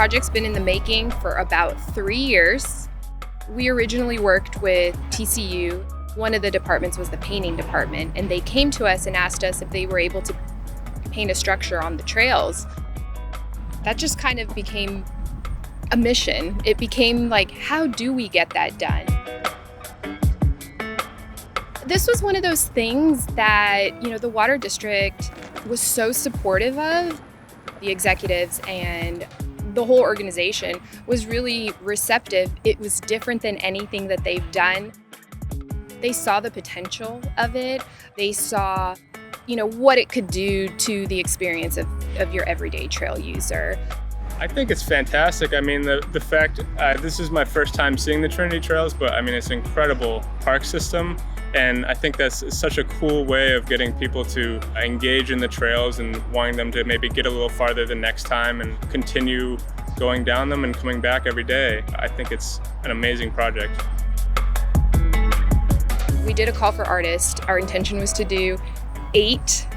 project's been in the making for about 3 years. We originally worked with TCU. One of the departments was the painting department, and they came to us and asked us if they were able to paint a structure on the trails. That just kind of became a mission. It became like, how do we get that done? This was one of those things that, the water district was so supportive of. The executives and the whole organization was really receptive. It was different than anything that they've done. They saw the potential of it. They saw, what it could do to the experience of your everyday trail user. I think it's fantastic. I mean, the fact, this is my first time seeing the Trinity Trails, but I mean, it's an incredible park system. And I think that's such a cool way of getting people to engage in the trails and wanting them to maybe get a little farther the next time and continue going down them and coming back every day. I think it's an amazing project. We did a call for artists. Our intention was to do 8,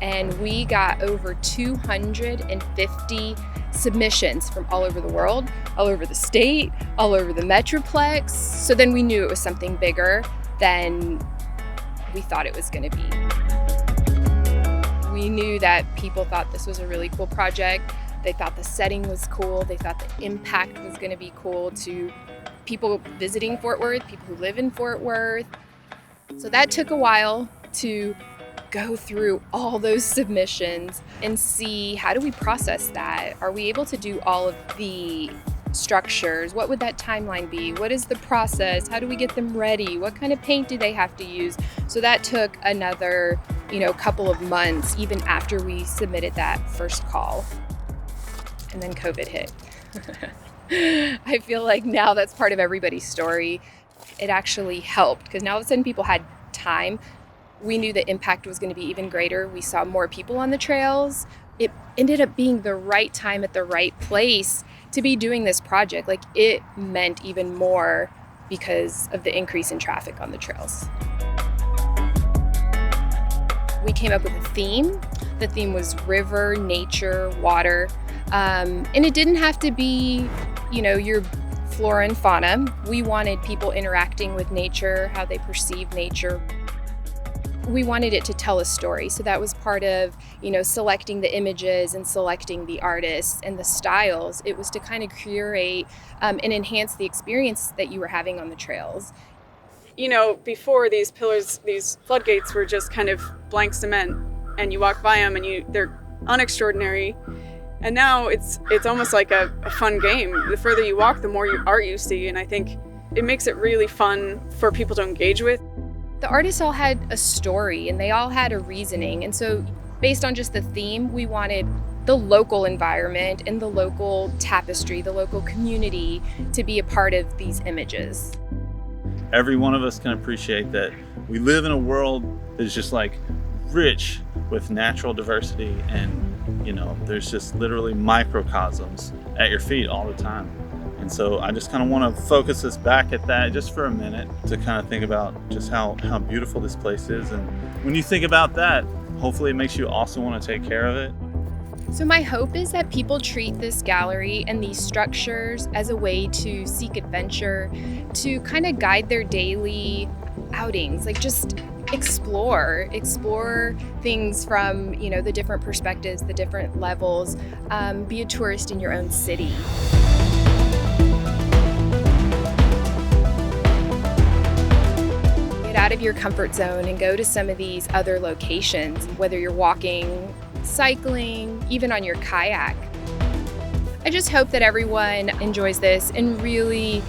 and we got over 250 submissions from all over the world, all over the state, all over the Metroplex. So then we knew it was something bigger than we thought it was going to be. We knew that people thought this was a really cool project. They thought the setting was cool. They thought the impact was going to be cool to people visiting Fort Worth, people who live in Fort Worth. So that took a while to go through all those submissions and see, how do we process that? Are we able to do all of the structures? What would that timeline be? What is the process? How do we get them ready? What kind of paint do they have to use? So that took another, couple of months, even after we submitted that first call. And then COVID hit. I feel like now that's part of everybody's story. It actually helped, because now all of a sudden people had time. We knew the impact was going to be even greater. We saw more people on the trails. It ended up being the right time at the right place to be doing this project. Like, it meant even more because of the increase in traffic on the trails. We came up with a theme. The theme was river, nature, water. And it didn't have to be, your flora and fauna. We wanted people interacting with nature, how they perceive nature. We wanted it to tell a story. So that was part of, selecting the images and selecting the artists and the styles. It was to kind of curate and enhance the experience that you were having on the trails. Before, these pillars, these floodgates were just kind of blank cement, and you walk by them and they're unextraordinary. And now it's almost like a fun game. The further you walk, the more art you see. And I think it makes it really fun for people to engage with. The artists all had a story, and they all had a reasoning. And so based on just the theme, we wanted the local environment and the local tapestry, the local community to be a part of these images. Every one of us can appreciate that we live in a world that is just like rich with natural diversity, and there's just literally microcosms at your feet all the time. And so I just kind of want to focus us back at that just for a minute to kind of think about just how beautiful this place is. And when you think about that, hopefully it makes you also want to take care of it. So my hope is that people treat this gallery and these structures as a way to seek adventure, to kind of guide their daily outings, like just explore things from, the different perspectives, the different levels, be a tourist in your own city. Get out of your comfort zone and go to some of these other locations, whether you're walking, cycling, even on your kayak. I just hope that everyone enjoys this and really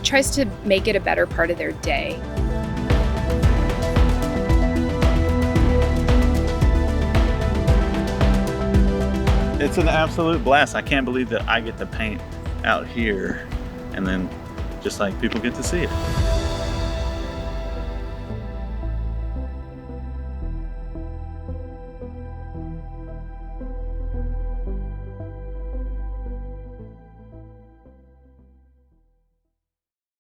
tries to make it a better part of their day. It's an absolute blast. I can't believe that I get to paint out here, and then just like people get to see it.